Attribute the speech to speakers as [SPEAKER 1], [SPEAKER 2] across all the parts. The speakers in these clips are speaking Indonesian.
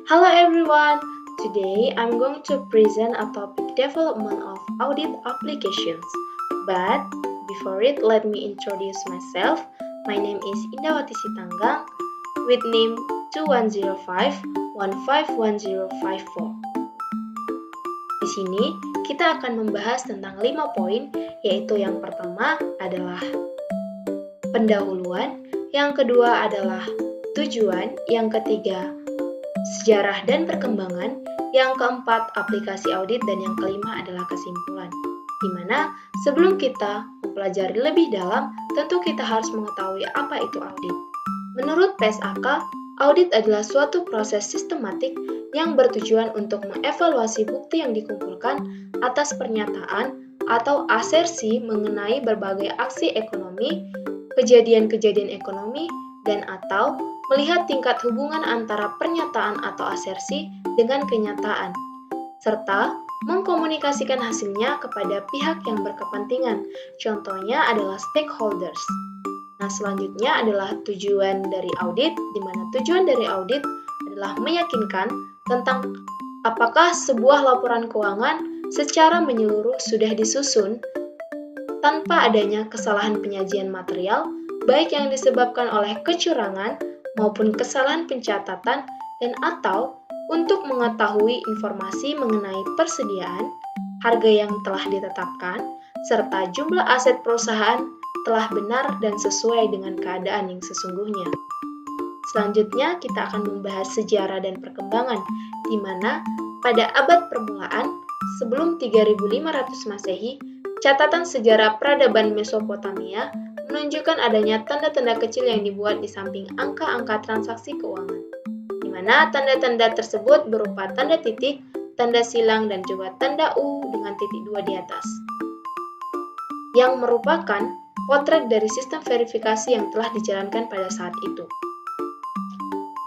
[SPEAKER 1] Hello everyone! Today I'm going to present a topic development of audit applications. But before it, let me introduce myself. My name is Indawati Sitanggang with name 2105151054. Di sini kita akan membahas tentang 5 poin, yaitu yang pertama adalah pendahuluan, yang kedua adalah tujuan, yang ketiga sejarah dan perkembangan, yang keempat aplikasi audit, dan yang kelima adalah kesimpulan. Di mana sebelum kita mempelajari lebih dalam, tentu kita harus mengetahui apa itu audit. Menurut PSAK, audit adalah suatu proses sistematik yang bertujuan untuk mengevaluasi bukti yang dikumpulkan atas pernyataan atau asersi mengenai berbagai aksi ekonomi, kejadian-kejadian ekonomi, dan atau melihat tingkat hubungan antara pernyataan atau asersi dengan kenyataan, serta mengkomunikasikan hasilnya kepada pihak yang berkepentingan. Contohnya adalah stakeholders. Nah, selanjutnya adalah tujuan dari audit, di mana tujuan dari audit adalah meyakinkan tentang apakah sebuah laporan keuangan secara menyeluruh sudah disusun tanpa adanya kesalahan penyajian material, baik yang disebabkan oleh kecurangan maupun kesalahan pencatatan, dan atau untuk mengetahui informasi mengenai persediaan, harga yang telah ditetapkan, serta jumlah aset perusahaan telah benar dan sesuai dengan keadaan yang sesungguhnya. Selanjutnya, kita akan membahas sejarah dan perkembangan, di mana pada abad permulaan, sebelum 3500 Masehi, catatan sejarah peradaban Mesopotamia menunjukkan adanya tanda-tanda kecil yang dibuat di samping angka-angka transaksi keuangan, di mana tanda-tanda tersebut berupa tanda titik, tanda silang, dan juga tanda U dengan titik 2 di atas, yang merupakan potret dari sistem verifikasi yang telah dijalankan pada saat itu.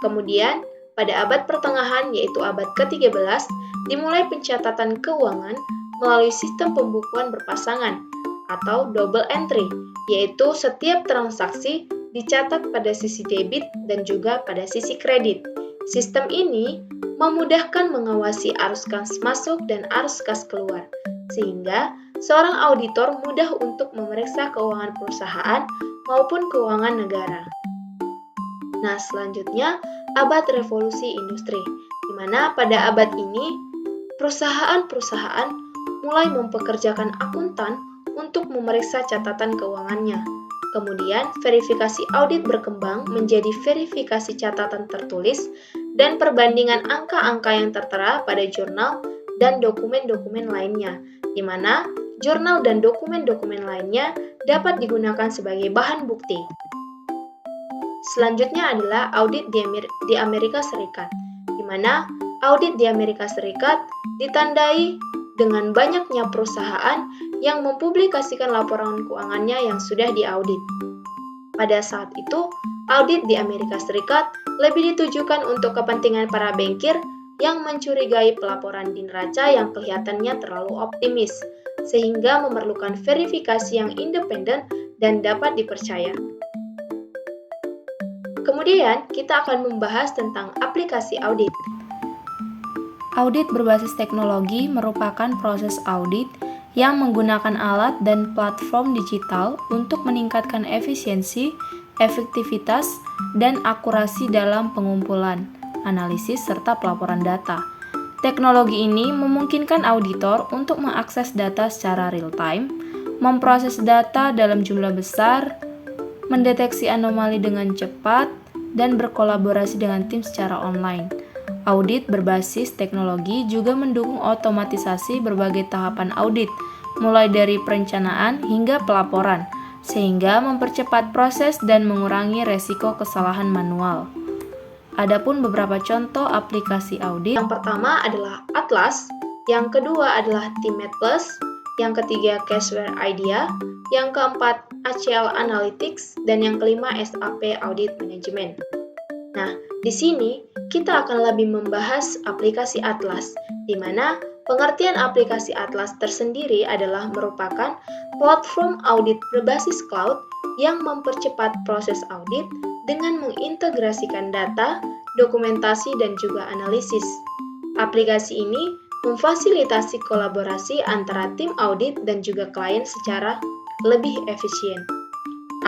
[SPEAKER 1] Kemudian, pada abad pertengahan, yaitu abad ke-13, dimulai pencatatan keuangan melalui sistem pembukuan berpasangan atau double entry, yaitu setiap transaksi dicatat pada sisi debit dan juga pada sisi kredit. Sistem ini memudahkan mengawasi arus kas masuk dan arus kas keluar, sehingga seorang auditor mudah untuk memeriksa keuangan perusahaan maupun keuangan negara. Nah, selanjutnya abad revolusi industri, di mana pada abad ini perusahaan-perusahaan mulai mempekerjakan akuntan untuk memeriksa catatan keuangannya. Kemudian, verifikasi audit berkembang menjadi verifikasi catatan tertulis dan perbandingan angka-angka yang tertera pada jurnal dan dokumen-dokumen lainnya, di mana jurnal dan dokumen-dokumen lainnya dapat digunakan sebagai bahan bukti. Selanjutnya adalah audit di Amerika Serikat, di mana audit di Amerika Serikat ditandai dengan banyaknya perusahaan yang mempublikasikan laporan keuangannya yang sudah diaudit. Pada saat itu, audit di Amerika Serikat lebih ditujukan untuk kepentingan para bankir yang mencurigai pelaporan di neraca yang kelihatannya terlalu optimis, sehingga memerlukan verifikasi yang independen dan dapat dipercaya. Kemudian, kita akan membahas tentang aplikasi audit.
[SPEAKER 2] Audit berbasis teknologi merupakan proses audit yang menggunakan alat dan platform digital untuk meningkatkan efisiensi, efektivitas, dan akurasi dalam pengumpulan, analisis, serta pelaporan data. Teknologi ini memungkinkan auditor untuk mengakses data secara real-time, memproses data dalam jumlah besar, mendeteksi anomali dengan cepat, dan berkolaborasi dengan tim secara online. Audit berbasis teknologi juga mendukung otomatisasi berbagai tahapan audit, mulai dari perencanaan hingga pelaporan, sehingga mempercepat proses dan mengurangi resiko kesalahan manual. Adapun beberapa contoh aplikasi audit.
[SPEAKER 1] Yang pertama adalah Atlas, yang kedua adalah TeamMate Plus, yang ketiga Cashware Idea, yang keempat ACL Analytics, dan yang kelima SAP Audit Management. Nah, di sini kita akan lebih membahas aplikasi Atlas, di mana pengertian aplikasi Atlas tersendiri adalah merupakan platform audit berbasis cloud yang mempercepat proses audit dengan mengintegrasikan data dokumentasi, dan juga analisis. Aplikasi ini memfasilitasi kolaborasi antara tim audit dan juga klien secara lebih efisien.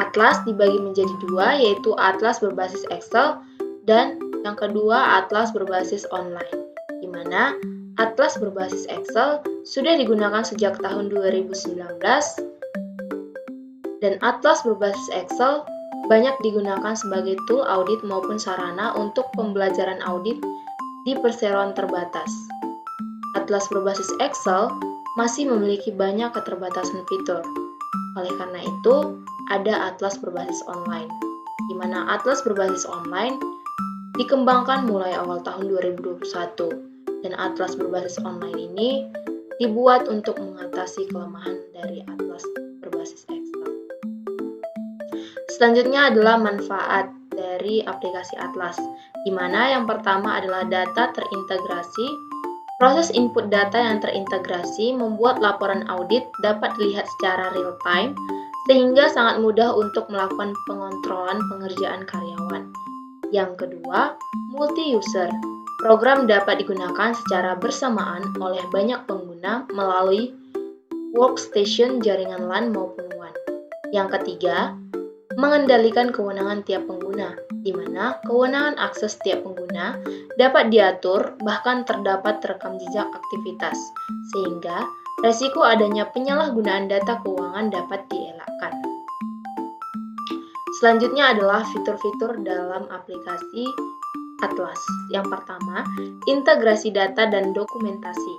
[SPEAKER 1] Atlas dibagi menjadi dua, yaitu Atlas berbasis Excel dan yang kedua Atlas berbasis online, di mana Atlas berbasis Excel sudah digunakan sejak tahun 2019 dan Atlas berbasis Excel banyak digunakan sebagai tool audit maupun sarana untuk pembelajaran audit di perseroan terbatas. Atlas berbasis Excel masih memiliki banyak keterbatasan fitur. Oleh karena itu, ada Atlas berbasis online, di mana Atlas berbasis online dikembangkan mulai awal tahun 2021, dan Atlas berbasis online ini dibuat untuk mengatasi kelemahan dari Atlas berbasis Excel. Selanjutnya adalah manfaat dari aplikasi Atlas, di mana yang pertama adalah data terintegrasi. Proses input data yang terintegrasi membuat laporan audit dapat dilihat secara real-time, sehingga sangat mudah untuk melakukan pengontrolan pengerjaan karyawan. Yang kedua, multi-user. Program dapat digunakan secara bersamaan oleh banyak pengguna melalui workstation jaringan LAN maupun WAN. Yang ketiga, mengendalikan kewenangan tiap pengguna, di mana kewenangan akses tiap pengguna dapat diatur, bahkan terdapat rekam jejak aktivitas, sehingga resiko adanya penyalahgunaan data keuangan dapat dielakkan. Selanjutnya adalah fitur-fitur dalam aplikasi Atlas. Yang pertama, integrasi data dan dokumentasi.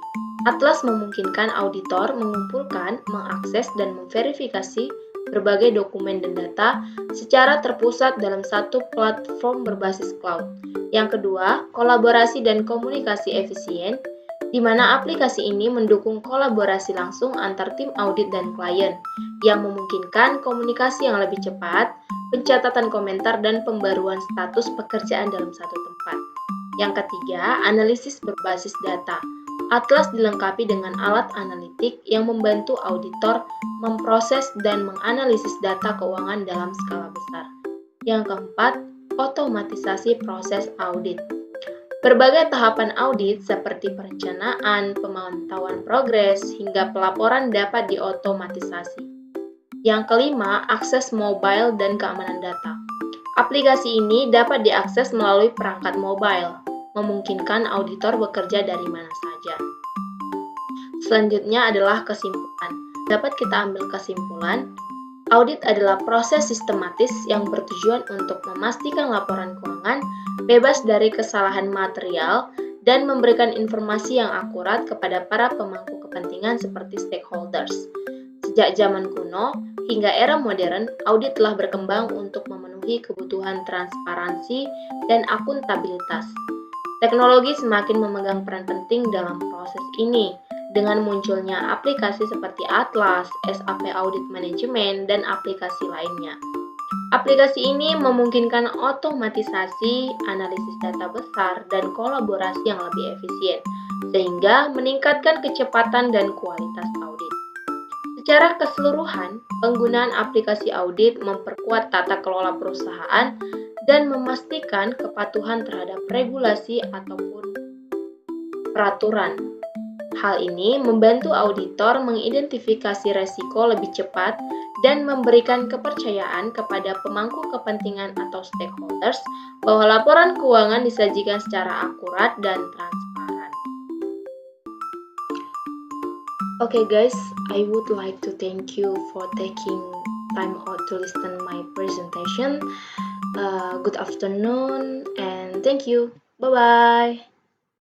[SPEAKER 1] Atlas memungkinkan auditor mengumpulkan, mengakses, dan memverifikasi berbagai dokumen dan data secara terpusat dalam satu platform berbasis cloud. Yang kedua, kolaborasi dan komunikasi efisien, di mana aplikasi ini mendukung kolaborasi langsung antar tim audit dan klien, yang memungkinkan komunikasi yang lebih cepat, pencatatan komentar, dan pembaruan status pekerjaan dalam satu tempat. Yang ketiga, analisis berbasis data. Atlas dilengkapi dengan alat analitik yang membantu auditor memproses dan menganalisis data keuangan dalam skala besar. Yang keempat, otomatisasi proses audit. Berbagai tahapan audit seperti perencanaan, pemantauan progres, hingga pelaporan dapat diotomatisasi. Yang kelima, akses mobile dan keamanan data. Aplikasi ini dapat diakses melalui perangkat mobile, memungkinkan auditor bekerja dari mana saja. Selanjutnya adalah kesimpulan. Dapat kita ambil kesimpulan, audit adalah proses sistematis yang bertujuan untuk memastikan laporan keuangan bebas dari kesalahan material dan memberikan informasi yang akurat kepada para pemangku kepentingan seperti stakeholders. Sejak zaman kuno hingga era modern, audit telah berkembang untuk memenuhi kebutuhan transparansi dan akuntabilitas. Teknologi semakin memegang peran penting dalam proses ini, dengan munculnya aplikasi seperti Atlas, SAP Audit Management, dan aplikasi lainnya. Aplikasi ini memungkinkan otomatisasi, analisis data besar, dan kolaborasi yang lebih efisien, sehingga meningkatkan kecepatan dan kualitas audit. Secara keseluruhan, penggunaan aplikasi audit memperkuat tata kelola perusahaan dan memastikan kepatuhan terhadap regulasi ataupun peraturan. Hal ini membantu auditor mengidentifikasi resiko lebih cepat dan memberikan kepercayaan kepada pemangku kepentingan atau stakeholders bahwa laporan keuangan disajikan secara akurat dan transparan. Okay guys, I would like to thank you for taking time out to listen my presentation. Good afternoon and thank you. Bye-bye.